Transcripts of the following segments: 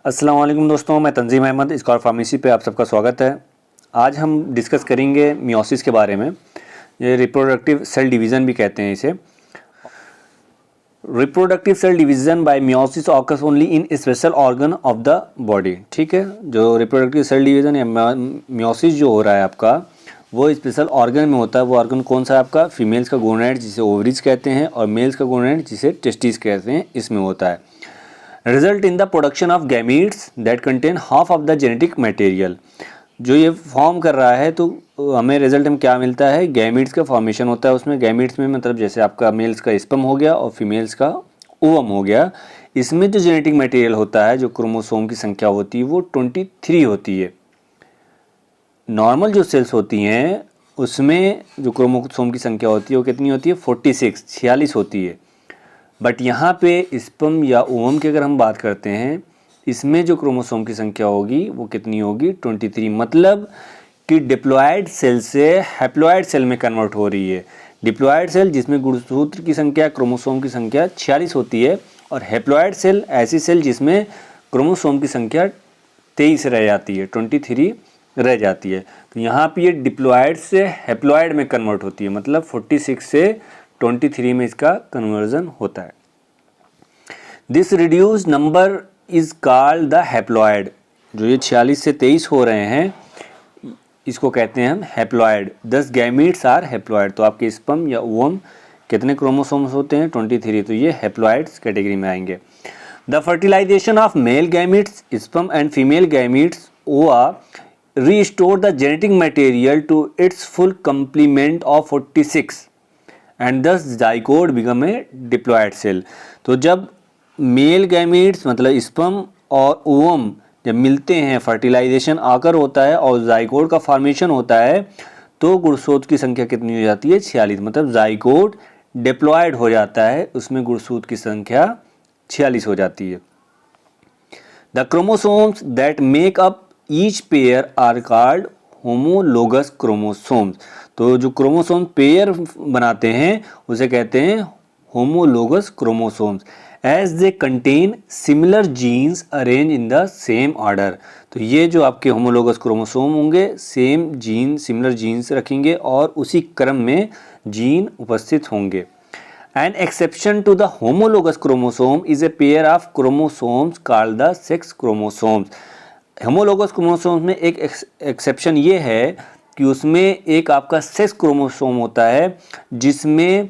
अस्सलाम वालेकुम दोस्तों, मैं तंजीम अहमद स्कॉर फार्मेसी पे आप सबका स्वागत है। आज हम डिस्कस करेंगे मियोसिस के बारे में। ये रिप्रोडक्टिव सेल डिवीज़न भी कहते हैं इसे। Reproductive cell division by meiosis occurs only in special organ of the body. ठीक है, जो रिप्रोडक्टिव सेल डिवीज़न या मियोसिस जो हो रहा है आपका, वो स्पेशल ऑर्गन में होता है। वो ऑर्गन कौन सा है आपका? फीमेल्स का गोनाड जिसे ओवरीज कहते हैं, और मेल्स का गोनाड जिसे टेस्टिस कहते हैं, इसमें होता है। Result in the production of gametes that contain half of the genetic material. जो ये फॉर्म कर रहा है तो हमें रिजल्ट में क्या मिलता है? गैमीट्स का फॉर्मेशन होता है उसमें। गैमीट्स में मतलब जैसे आपका मेल्स का स्पर्म हो गया और फीमेल्स का ओवम हो गया। इसमें जो जेनेटिक मटेरियल होता है, जो क्रोमोसोम की संख्या होती है, वो 23 होती है। नॉर्मल जो सेल्स होती हैं उसमें जो क्रोमोसोम की संख्या होती है वो कितनी होती है? 46 होती है। बट यहाँ पे स्पर्म या ओवम की अगर हम बात करते हैं, इसमें जो क्रोमोसोम की संख्या होगी वो कितनी होगी? 23। मतलब कि डिप्लॉयड सेल से हैप्लॉयड सेल में कन्वर्ट हो रही है। डिप्लॉयड सेल जिसमें गुणसूत्र की संख्या, क्रोमोसोम की संख्या 46 होती है, और हैप्लॉयड सेल ऐसी सेल जिसमें क्रोमोसोम की संख्या 23 रह जाती है, 23 रह जाती है। तो यहाँ पे ये डिप्लॉयड से हैप्लॉयड में कन्वर्ट होती है, मतलब 46 से 23 में इसका कन्वर्जन होता है। This reduce number is called the haploid. जो ये 46 से 23 हो रहे हैं, इसको कहते हैं हम हैप्लॉयड। 10 gametes are haploid. तो आपके स्पर्म या ओवम कितने क्रोमोसोम्स होते हैं? 23। तो ये हैप्लॉयड्स कैटेगरी में आएंगे। The fertilization of male gametes, sperm and female gametes, ova restore the genetic material to its full complement of 46 and thus zygote become a diploid cell. तो जब मेल गैमीट्स मतलब स्पर्म और ओवम जब मिलते हैं, fertilisation आकर होता है और जाइगोट का फॉर्मेशन होता है, तो गुणसूत्र की संख्या कितनी हो जाती है? 46। मतलब जाइगोट डिप्लॉयड हो जाता है, उसमें गुणसूत्र की संख्या 46 हो जाती है। The chromosomes that make up each pair are called homologous chromosomes. तो जो क्रोमोसोम पेयर बनाते हैं उसे कहते हैं homologous chromosomes, as they contain similar genes arrange in the same order. तो ये जो आपके होमोलोगस क्रोमोसोम होंगे, सेम जीन, सिमिलर जीन्स रखेंगे और उसी क्रम में जीन उपस्थित होंगे। An exception to the homologous chromosome is a pair of chromosomes called the sex chromosomes. Homologous chromosomes में एक एक्सेप्शन ये है कि उसमें एक आपका सेक्स क्रोमोसोम होता है, जिसमें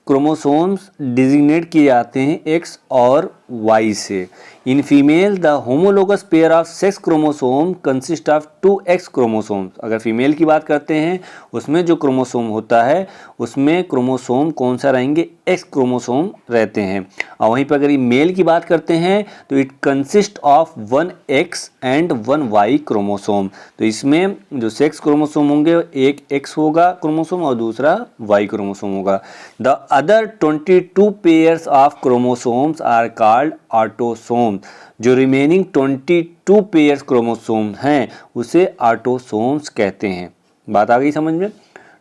क्रोमोसोम्स डिजिग्नेट किए जाते हैं एक्स और वाई से। In female the homologous pair of sex chromosome consist of 2x chromosomes. अगर फीमेल की बात करते हैं, उसमें जो क्रोमोसोम होता है उसमें क्रोमोसोम कौन सा रहेंगे? एक्स क्रोमोसोम रहते हैं। और वहीं पर अगर ये मेल की बात करते हैं तो it consist of 1x and 1y chromosome. तो इसमें जो सेक्स क्रोमोसोम होंगे, एक एक्स होगा क्रोमोसोम और दूसरा वाई क्रोमोसोम होगा। The other 22 pairs of chromosomes are called autosome. जो रिमेनिंग 22 पेयर्स क्रोमोसोम हैं उसे ऑटोसोम्स कहते हैं। बात आ गई समझ में?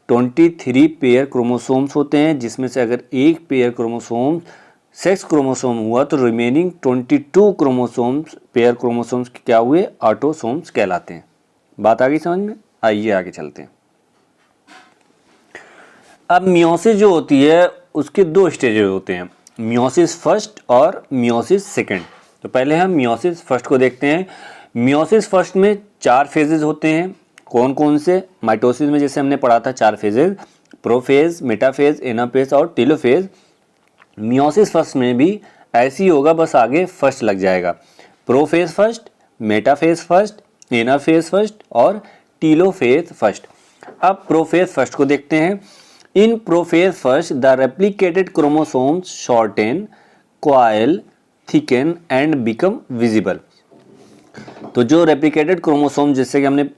23 पेयर क्रोमोसोम्स होते हैं, जिसमें से अगर एक पेयर क्रोमोसोम सेक्स क्रोमोसोम हुआ तो रिमेनिंग 22 क्रोमोसोम्स, पेयर क्रोमोसोम्स क्या हुए? ऑटोसोम्स कहलाते हैं। बात आ गई समझ में? आइए आगे चलते हैं। अब मियोसिस जो होती है उसके दो स्टेजेस होते हैं, मियोसिस फर्स्ट और मियोसिस सेकंड। तो पहले हम मियोसिस फर्स्ट को देखते हैं। मियोसिस फर्स्ट में 4 फेजेस होते हैं। कौन कौन से? माइटोसिस में जैसे हमने पढ़ा था 4 फेजेस, प्रोफेज, मेटाफेज, एनाफेज और टेलोफेज। मियोसिस फर्स्ट में भी ऐसी होगा, बस आगे फर्स्ट लग जाएगा। Prophase first, metaphase first, anaphase first और टेलोफेज फर्स्ट। अब प्रोफेज फर्स्ट को देखते हैं। In prophase first the replicated chromosomes shorten, coil, thicken and become visible. तो जो रेप्लिकेटेड क्रोमोसोम, जैसे कि हमने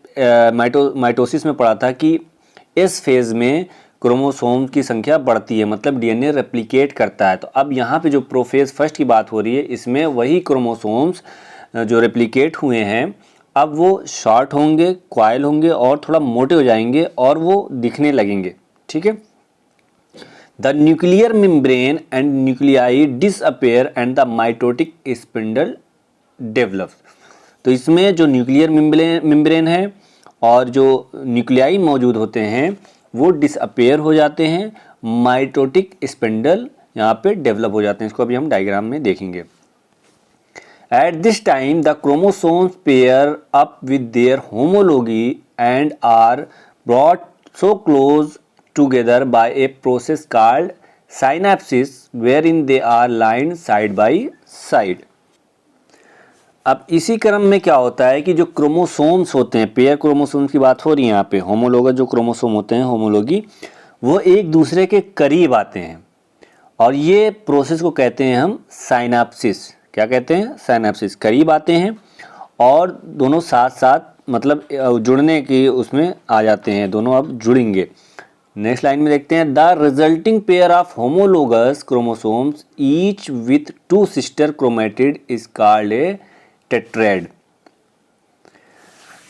माइटोसिस में पढ़ा था कि इस फेज में क्रोमोसोम की संख्या बढ़ती है, मतलब डीएनए रेप्लिकेट करता है। तो अब यहाँ पे जो प्रोफेज फर्स्ट की बात हो रही है, इसमें वही क्रोमोसोम्स जो रेप्लिकेट हुए हैं अब वो शॉर्ट होंगे, क्वाइल होंगे और थोड़ा मोटे हो जाएंगे और वो दिखने लगेंगे। ठीक है। The nuclear membrane and nuclei disappear and the mitotic spindle develops. तो इसमें जो न्यूक्लियर मेम्ब्रेन है और जो न्यूक्लियाई मौजूद होते हैं वो डिसअपेयर हो जाते हैं, माइटोटिक स्पिंडल यहाँ पे डेवलप हो जाते हैं। इसको अभी हम डायग्राम में देखेंगे। At this time, the chromosomes pair up with their homology and are brought so close together by a process called synapsis, wherein they are lined side by side. अब इसी क्रम में क्या होता है कि जो क्रोमोसोम्स होते हैं, पेयर क्रोमोसोम्स की बात हो रही है यहाँ पे, होमोलोगस जो क्रोमोसोम होते हैं, होमोलोगी, वो एक दूसरे के करीब आते हैं और ये प्रोसेस को कहते हैं हम साइनाप्सिस। क्या कहते हैं? साइनाप्सिस। करीब आते हैं और दोनों साथ साथ मतलब जुड़ने की उसमें आ जाते हैं, दोनों अब जुड़ेंगे। नेक्स्ट लाइन में देखते हैं, the resulting pair of homologous chromosomes each with 2 sister chromatid is called a tetrad.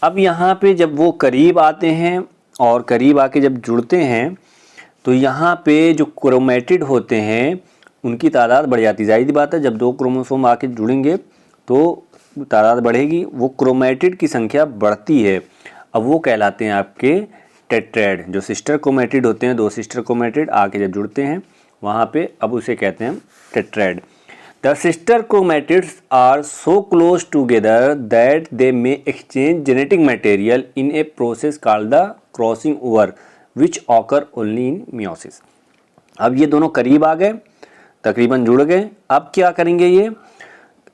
अब यहाँ पे जब वो करीब आते हैं और करीब आके जब जुड़ते हैं तो यहाँ पे जो क्रोमेटिड होते हैं उनकी तादाद बढ़ जाती है। जाहिर सी बात है, जब 2 क्रोमोसोम आके जुड़ेंगे तो तादाद बढ़ेगी, वो क्रोमेटिड की संख्या बढ़ती है। अब वो कहलाते हैं आपके टेट्राड। जो सिस्टर क्रोमेटिड होते हैं, 2 सिस्टर क्रोमेटिड आके जब जुड़ते हैं वहाँ पे, अब उसे कहते हैं tetrad. The sister chromatids are so close together that they may exchange genetic material in a process called the crossing over which occur only in meiosis. अब ये दोनों करीब आ गए, तकरीबन जुड़ गए। अब क्या करेंगे? ये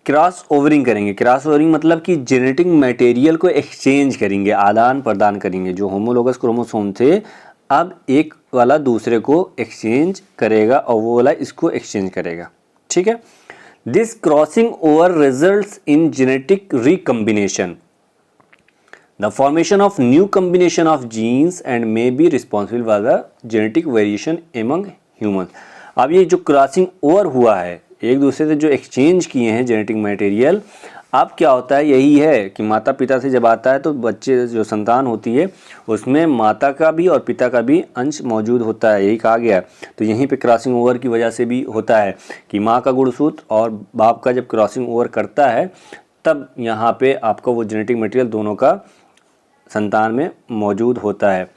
क्रॉस ओवरिंग करेंगे। क्रॉस ओवरिंग मतलब कि जेनेटिक मटेरियल को एक्सचेंज करेंगे, आदान प्रदान करेंगे। जो होमोलोगस क्रोमोसोम थे अब एक वाला दूसरे को एक्सचेंज करेगा और वो वाला इसको एक्सचेंज करेगा। ठीक है। This crossing over results in genetic recombination, the formation of new combination of genes and may be responsible for the genetic variation among human. अब ये जो क्रॉसिंग ओवर हुआ है, एक दूसरे से जो एक्सचेंज किए हैं जेनेटिक मटेरियल, अब क्या होता है? यही है कि माता पिता से जब आता है तो बच्चे जो संतान होती है उसमें माता का भी और पिता का भी अंश मौजूद होता है, यही कहा गया है। तो यहीं पे क्रॉसिंग ओवर की वजह से भी होता है कि माँ का गुणसूत्र और बाप का जब क्रॉसिंग ओवर करता है तब यहाँ पे आपका वो जेनेटिक मटेरियल दोनों का संतान में मौजूद होता है।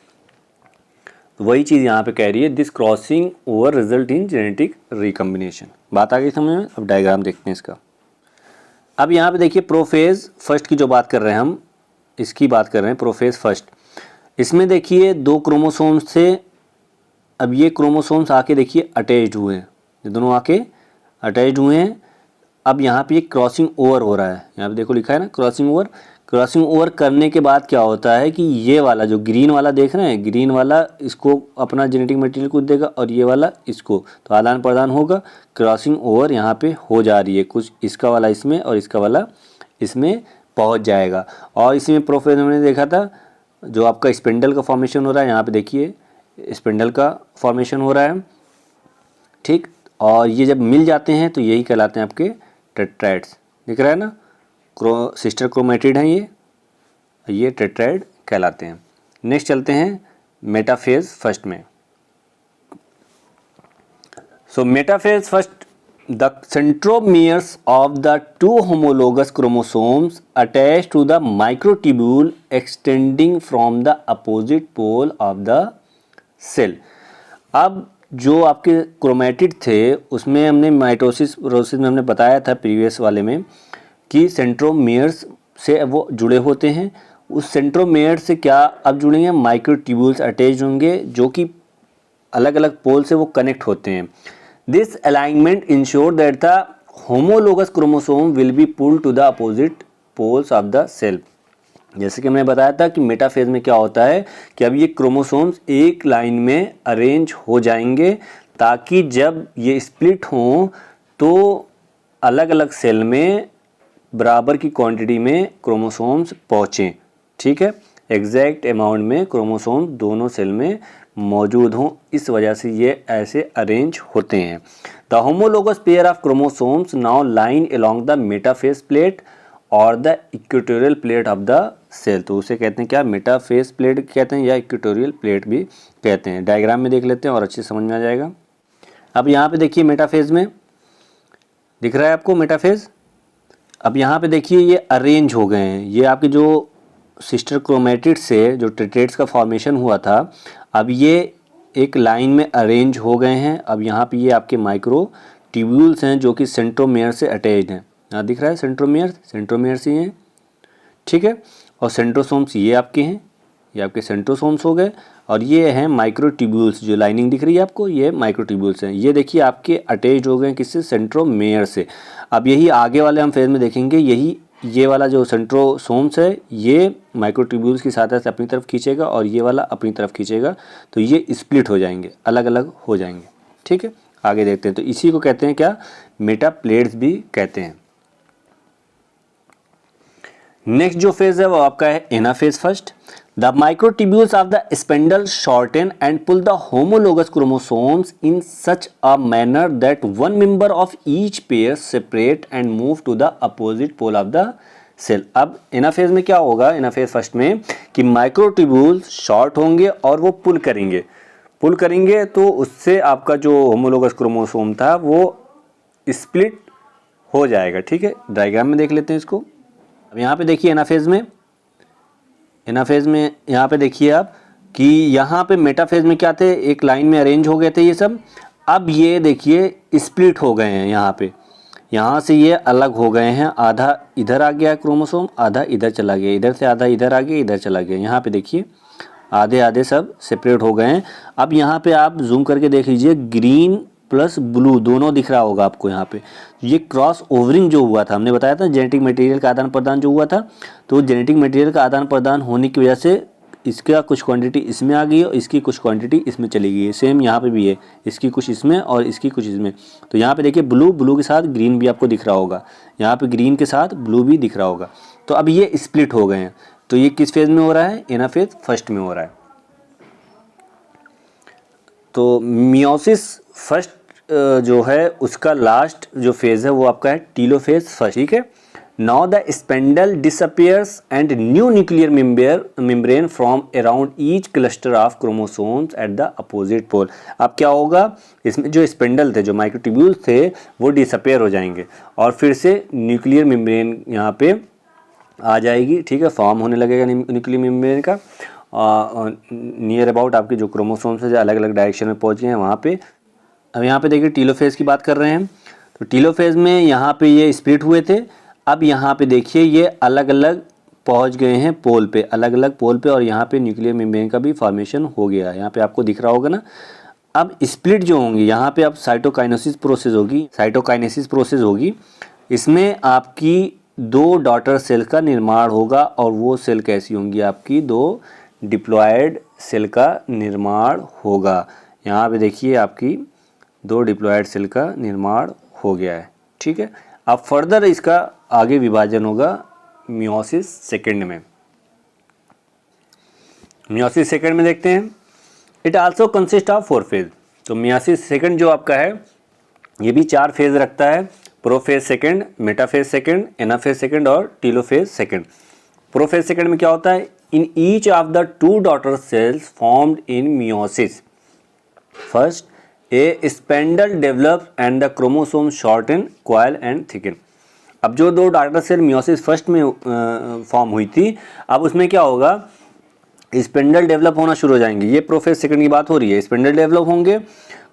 तो वही चीज़ यहाँ पे कह रही है, this crossing over result in genetic recombination. बात आ गई समझ में? अब डायग्राम देखते हैं इसका। अब यहाँ पे देखिए प्रोफेज फर्स्ट की जो बात कर रहे हैं हम, इसकी बात कर रहे हैं प्रोफेज फर्स्ट। इसमें देखिए 2 क्रोमोसोम्स थे, अब ये क्रोमोसोम्स आके देखिए अटैच्ड हुए हैं, ये दोनों आके अटैच्ड हुए हैं। अब यहाँ पे क्रॉसिंग ओवर हो रहा है, यहाँ पे देखो लिखा है ना क्रॉसिंग ओवर। क्रॉसिंग ओवर करने के बाद क्या होता है कि ये वाला जो ग्रीन वाला देख रहे हैं, ग्रीन वाला इसको अपना जेनेटिक मटेरियल को देगा और ये वाला इसको, तो आदान प्रदान होगा। क्रॉसिंग ओवर यहाँ पे हो जा रही है, कुछ इसका वाला इसमें और इसका वाला इसमें पहुँच जाएगा। और इसमें प्रोफेज हमने देखा था जो आपका स्पिंडल का फॉर्मेशन हो रहा है, यहाँ पे देखिए स्पिंडल का फॉर्मेशन हो रहा है। ठीक, और ये जब मिल जाते हैं तो यही कहलाते हैं आपके टेट्राड्स। दिख रहा है ना, सिस्टर क्रोमेटिड हैं ये टेट्राड कहलाते हैं। नेक्स्ट चलते हैं मेटाफेज फर्स्ट में। So metaphase first, the centromeres of the 2 homologous chromosomes attach to the microtubule extending from the opposite pole of the cell. अब जो आपके क्रोमेटिड थे उसमें हमने माइटोसिस प्रोसेस में हमने बताया था प्रीवियस वाले में कि सेंट्रोमियर्स से वो जुड़े होते हैं। उस सेंट्रोमियर से क्या अब जुड़ेंगे? माइक्रोट्यूब्यूल्स अटैच होंगे जो कि अलग अलग पोल से वो कनेक्ट होते हैं। This alignment ensure that the homologous chromosome will be pull to the opposite poles of the cell. जैसे कि मैंने बताया था कि मेटाफेज में क्या होता है कि अब ये क्रोमोसोम्स एक लाइन में अरेंज हो जाएंगे ताकि जब ये स्प्लिट हों तो अलग अलग सेल में बराबर की क्वांटिटी में क्रोमोसोम्स पहुँचें। ठीक है, एग्जैक्ट अमाउंट में क्रोमोसोम्स दोनों सेल में मौजूद हों, इस वजह से ये ऐसे अरेंज होते हैं। The homologous pair of chromosomes now line along the metaphase plate और the equatorial plate of the cell. तो उसे कहते हैं क्या? मेटाफेज प्लेट कहते हैं या इक्वेटोरियल प्लेट भी कहते हैं। डायग्राम में देख लेते हैं और अच्छे समझ में आ जाएगा। अब यहाँ पे देखिए मेटाफेज में दिख रहा है आपको मेटाफेज। अब यहाँ पे देखिए ये अरेंज हो गए हैं, ये आपके जो सिस्टर क्रोमेटिड से जो टेट्रेट्स का फॉर्मेशन हुआ था, अब ये एक लाइन में अरेंज हो गए हैं। अब यहाँ पे ये आपके माइक्रो ट्यूब्यूल्स हैं जो कि सेंट्रोमेयर से अटैच्ड हैं। यहाँ दिख रहा है सेंट्रोमेयर ही हैं, ठीक है। और सेंट्रोसोम्स ये आपके हैं, ये आपके सेंट्रोसोम्स हो गए। और ये हैं माइक्रो ट्यूब्यूल्स, जो लाइनिंग दिख रही है आपको, ये माइक्रो ट्यूब्यूल्स हैं। ये देखिए आपके अटैच्ड हो गए हैं किससे, सेंट्रोमेयर से। अब यही आगे वाले हम फेज में देखेंगे, यही ये वाला जो सेंट्रोसोम्स है ये माइक्रो ट्यूब्यूल्स की सहायता से अपनी तरफ खींचेगा और ये वाला अपनी तरफ खींचेगा, तो ये स्प्लिट हो जाएंगे, अलग अलग हो जाएंगे, ठीक है। आगे देखते हैं, तो इसी को कहते हैं क्या, मेटाप्लेट्स भी कहते हैं। नेक्स्ट जो फेज है वो आपका है anaphase first. The microtubules of the spindle shorten and pull the homologous chromosomes in such a manner that one member of each pair separate and move to the opposite pole of the cell. अब anaphase में क्या होगा, anaphase first में कि microtubules short होंगे और वो पुल करेंगे तो उससे आपका जो होमोलोगस क्रोमोसोम था वो स्प्लिट हो जाएगा, ठीक है। डायग्राम में देख लेते हैं इसको। अब यहाँ पे देखिए एनाफेज में यहाँ पे देखिए आप कि यहाँ पे मेटाफेज में क्या थे, एक लाइन में अरेंज हो गए थे ये सब। अब ये देखिए स्प्लिट हो गए हैं, यहाँ से ये अलग हो गए हैं, आधा इधर आ गया क्रोमोसोम, आधा इधर चला गया, इधर से आधा इधर आ गया, इधर चला गया। यहाँ पे देखिए आधे आधे सब सेपरेट हो गए हैं। अब यहाँ पे आप जूम करके देख लीजिए, ग्रीन प्लस ब्लू दोनों दिख रहा होगा आपको यहाँ पे। ये क्रॉस ओवरिंग जो हुआ था, हमने बताया था जेनेटिक मटेरियल का आदान प्रदान जो हुआ था, तो जेनेटिक मटेरियल का आदान प्रदान होने की वजह से इसका कुछ क्वांटिटी इसमें आ गई है और इसकी कुछ क्वांटिटी इसमें चली गई है। सेम यहाँ पे भी है, इसकी कुछ इसमें और इसकी कुछ इसमें। तो यहाँ पे देखिए ब्लू के साथ ग्रीन भी आपको दिख रहा होगा, यहाँ पे ग्रीन के साथ ब्लू भी दिख रहा होगा। तो अब ये स्प्लिट हो गए हैं। तो ये किस फेज में हो रहा है, एनाफेज फर्स्ट में हो रहा है। तो मियोसिस फर्स्ट जो है उसका लास्ट जो फेज है वो आपका है टीलोफेज फर्स्ट, ठीक है। Now the spindle disappears and new nuclear membrane from around each cluster of chromosomes at the opposite pole. अब क्या होगा, इसमें जो स्पेंडल थे, जो माइक्रोट्यूब्यूल्स थे, वो डिसअपियर हो जाएंगे और फिर से न्यूक्लियर मेम्ब्रेन यहाँ पे आ जाएगी, ठीक है। फॉर्म होने लगेगा न्यूक्लियर मेम्ब्रेन का नियर अबाउट आपके जो क्रोमोसोम्स है अलग अलग डायरेक्शन में पहुँच गए हैं वहाँ पे। अब यहाँ पे देखिए टीलोफेज की बात कर रहे हैं, तो टीलोफेज में यहाँ पे ये स्प्लिट हुए थे। अब यहाँ पे देखिए ये अलग अलग पहुँच गए हैं पोल पे, अलग अलग पोल पे, और यहाँ पे न्यूक्लियर मेम्ब्रेन का भी फॉर्मेशन हो गया है, यहाँ पे आपको दिख रहा होगा ना। अब स्प्लिट जो होंगी यहाँ पे अब साइटोकाइनेसिस प्रोसेस होगी। इसमें आपकी 2 डॉटर सेल का निर्माण होगा और वो सेल कैसी होंगी, आपकी 2 डिप्लॉयड सेल का निर्माण होगा। यहाँ पे देखिए आपकी 2 डिप्लॉयड सेल का निर्माण हो गया है, ठीक है। अब फर्दर इसका आगे विभाजन होगा मियोसिस सेकंड में। मियोसिस सेकंड में देखते हैं, it also consist of 4 phase. तो मियोसिस सेकंड जो आपका है ये भी 4 फेज रखता है, prophase second, metaphase second, anaphase second और टीलोफेज सेकंड। प्रोफेज सेकंड में क्या होता है, in each of the 2 daughter cells formed in meiosis first A spindle develop and the chromosome shorten, coil and thicken. अब जो 2 daughter cell meiosis first में form हुई थी, अब उसमें क्या होगा, स्पेंडल डेवलप होना शुरू हो जाएंगे। ये प्रोफेज सेकंड की बात हो रही है। स्पेंडल डेवलप होंगे,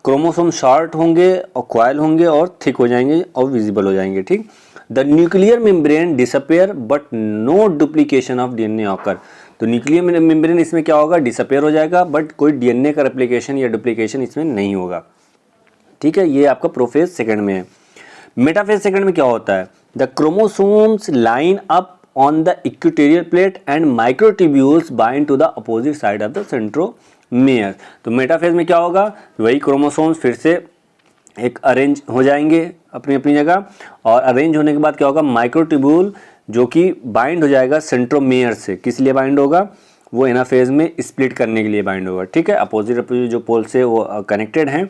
क्रोमोसोम शॉर्ट होंगे और क्वाइल होंगे और थिक हो जाएंगे और विजिबल हो जाएंगे, ठीक। The nuclear membrane disappear but no duplication of DNA occur. तो न्यूक्लियर मेम्ब्रेन इसमें क्या होगा, डिसअपियर हो जाएगा, बट कोई डीएनए का रेप्लिकेशन या डुप्लीकेशन इसमें नहीं होगा, ठीक है। ये आपका प्रोफेज सेकंड में है। मेटाफेज सेकंड में क्या होता है, the chromosomes line up on the equatorial plate and microtubules bind to the opposite side of the centromere. तो मेटाफेज में क्या होगा, वही क्रोमोसोम्स फिर से एक अरेंज हो जाएंगे अपनी अपनी जगह, और अरेंज होने के बाद क्या होगा, माइक्रोट्यूब्यूल जो कि बाइंड हो जाएगा सेंट्रोमेयर से। किस लिए बाइंड होगा, वो एनाफेज में स्प्लिट करने के लिए बाइंड होगा, ठीक है। अपोजिट जो पोल से वो कनेक्टेड हैं,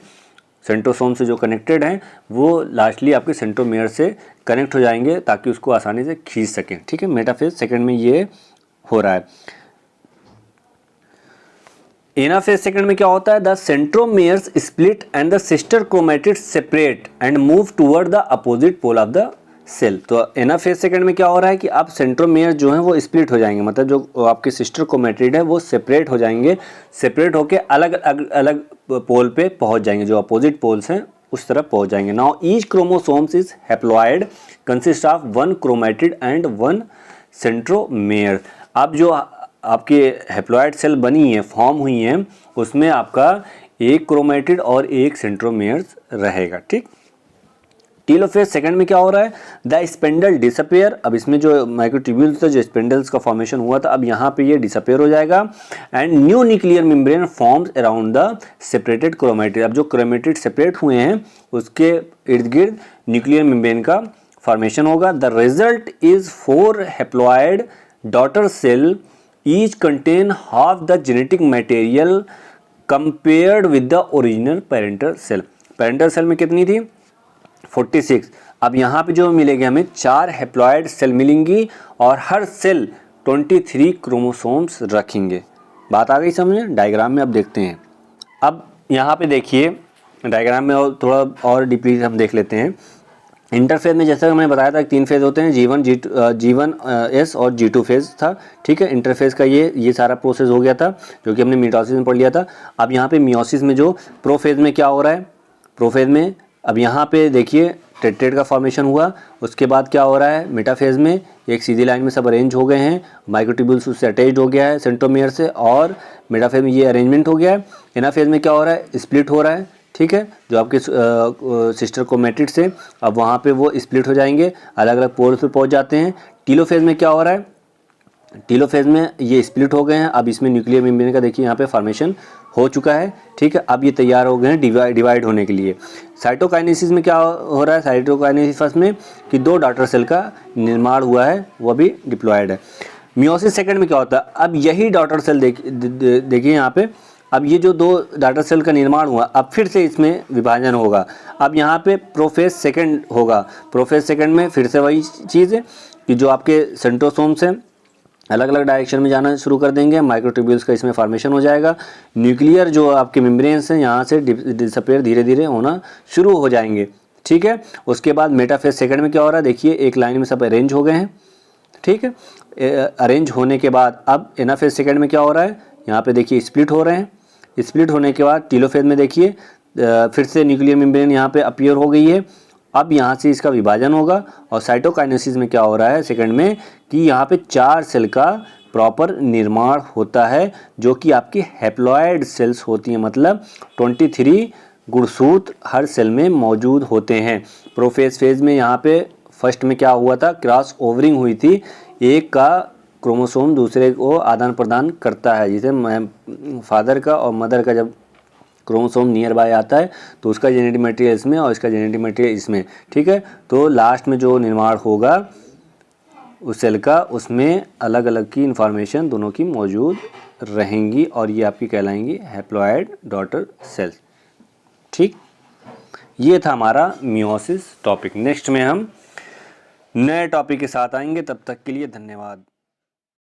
सेंट्रोसोम से जो कनेक्टेड हैं, वो लास्टली आपके सेंट्रोमेयर से कनेक्ट हो जाएंगे ताकि उसको आसानी से खींच सकें, ठीक है। मेटाफेज सेकंड में ये हो रहा है। एनाफेज सेकंड में क्या होता है, the centromeres split and the sister chromatids separate and move toward the opposite pole of the cell. तो एनाफेज सेकंड में क्या हो रहा है कि अब सेंट्रोमेयर जो है वो स्प्लिट हो जाएंगे, मतलब जो आपके सिस्टर क्रोमैटिड है वो सेपरेट हो जाएंगे, सेपरेट होके अलग अलग पोल पे पहुंच जाएंगे, जो अपोजिट पोल्स हैं उस तरफ पहुंच जाएंगे। Now each chromosomes is haploid consist of 1 chromatid and 1 centromere. अब जो आपके हैप्लॉइड सेल बनी है, फॉर्म हुई है, उसमें आपका एक क्रोमैटिड और एक सेंट्रोमेयर रहेगा। ठीक, टीलोफेज सेकंड में क्या हो रहा है, द स्पेंडल डिसअपेयर। अब इसमें जो माइक्रोट्यूब्यूल्स थे, जो स्पेंडल्स का फॉर्मेशन हुआ था, अब यहाँ पे ये डिसअपेयर हो जाएगा and new nuclear membrane forms around the separated chromatid. अब जो क्रोमैटिड सेपरेट हुए हैं उसके इर्द गिर्द न्यूक्लियर मेम्ब्रेन का फॉर्मेशन होगा। The result is 4 haploid daughter cell, each contain half the genetic material compared with the original parental cell. Parental cell में कितनी थी, 46। अब यहाँ पे जो मिलेगी हमें 4 हैप्लॉइड सेल मिलेंगी और हर सेल 23 क्रोमोसोम्स रखेंगे। बात आ गई समझ में? डायग्राम में अब देखते हैं। अब यहाँ पे देखिए डायग्राम में और थोड़ा और डीपली हम देख लेते हैं। इंटरफेज में जैसा मैंने बताया था 3 फेज होते हैं, G1S और G2 फेज था। ठीक है, इंटरफेज का ये सारा प्रोसेस हो गया था जो कि हमने मिटोसिस में पढ़ लिया था। अब यहाँ पे मियोसिस में जो प्रोफेज में क्या हो रहा है, प्रोफेज में अब यहाँ पे देखिए टेट्रेड का फॉर्मेशन हुआ, उसके बाद क्या हो रहा है, मेटाफेज में एक सीधी लाइन में सब अरेंज हो गए हैं, माइक्रोट्यूब्यूल्स उससे अटैच्ड हो गया है सेंट्रोमेयर से, और मेटाफेज में ये अरेंजमेंट हो गया है। एनाफेज में क्या हो रहा है, स्प्लिट हो रहा है। ठीक है, जो आपके सिस्टर क्रोमैटिड से अब वहाँ पे वो स्प्लिट हो जाएंगे, अलग अलग पोल्स पे पहुँच जाते हैं। टीलोफेज में क्या हो रहा है, टीलोफेज में ये स्प्लिट हो गए हैं। अब इसमें न्यूक्लियर मेम्ब्रेन का देखिए यहाँ पे फॉर्मेशन हो चुका है। ठीक है, अब ये तैयार हो गए हैं डिवाइड होने के लिए। साइटोकाइनेसिस में क्या हो रहा है, साइटोकाइनेसिस में कि 2 डॉटर सेल का निर्माण हुआ है, वो भी डिप्लॉयड है। मियोसिस सेकंड में क्या होता है, अब यही डॉटर सेल देखिए यहाँ पे, अब ये जो 2 डॉटर सेल का निर्माण हुआ, अब फिर से इसमें विभाजन होगा। अब यहाँ पे प्रोफेज सेकंड होगा। प्रोफेज सेकंड में फिर से वही चीज़ है कि जो आपके सेंट्रोसोम्स हैं अलग अलग डायरेक्शन में जाना शुरू कर देंगे, माइक्रोट्यूब्यूल्स का इसमें फॉर्मेशन हो जाएगा, न्यूक्लियर जो आपके मेम्ब्रेन्स हैं यहाँ से डिसअपेयर धीरे धीरे होना शुरू हो जाएंगे। ठीक है, उसके बाद मेटाफेज सेकंड में क्या हो रहा है, देखिए एक लाइन में सब अरेंज हो गए हैं। ठीक है, अरेंज होने के बाद अब एनाफेज सेकंड में क्या हो रहा है, यहाँ पे देखिए स्प्लिट हो रहे हैं। स्प्लिट होने के बाद टीलोफेज में देखिए फिर से न्यूक्लियर मेम्ब्रेन यहाँ पे अपीयर हो गई है। अब यहाँ से इसका विभाजन होगा और साइटोकाइनेसिस में क्या हो रहा है सेकंड में कि यहाँ पे 4 सेल का प्रॉपर निर्माण होता है, जो कि आपकी हैप्लॉइड सेल्स होती हैं, मतलब 23 गुणसूत्र हर सेल में मौजूद होते हैं। प्रोफेज फेज में यहाँ पे फर्स्ट में क्या हुआ था, क्रॉस ओवरिंग हुई थी, एक का क्रोमोसोम दूसरे को आदान प्रदान करता है, जैसे फादर का और मदर का जब क्रोमोसोम नियर बाय आता है तो उसका जेनेटिक मटेरियल इसमें और इसका जेनेटिक मटेरियल इसमें। ठीक है, तो लास्ट में जो निर्माण होगा उस सेल का, उसमें अलग अलग की इंफॉर्मेशन दोनों की मौजूद रहेंगी और ये आपकी कहलाएंगी हैप्लॉइड डॉटर सेल्स। ठीक, ये था हमारा मियोसिस टॉपिक। नेक्स्ट में हम नए टॉपिक के साथ आएंगे, तब तक के लिए धन्यवाद।